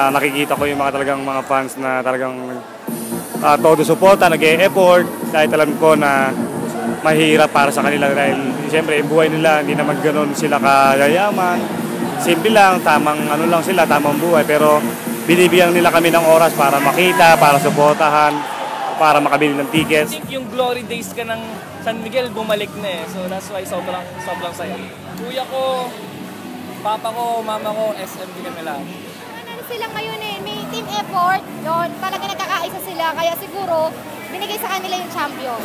Nakikita ko yung mga talagang mga fans na talagang todo suporta, nag-e-effort kahit alam ko na mahirap para sa kanila dahil siyempre buhay nila hindi naman ganoon sila kayayaman, simple lang, tamang ano lang sila, tamang buhay, pero binibigyan nila kami ng oras para makita, para suportahan, para makabili ng tickets. I think yung glory days ka ng San Miguel bumalik na so that's why sobrang saya. Kuya ko, papa ko, mama ko, SM din kami lang. Sila ngayon may team effort, yun, talaga nagkakaisa sila, kaya siguro binigay sa kanila yung champion.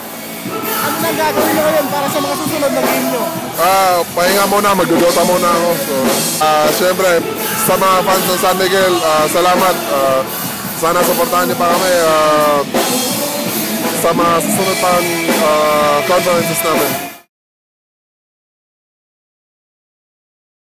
Ano nang gagawin nyo ngayon para sa mga susunod na game nyo? Pahinga muna, magdodota muna ako. So, syempre, sa mga fans ng San Miguel, salamat. Sana supportahan niyo pa kami sa mga susunod pang conferences namin.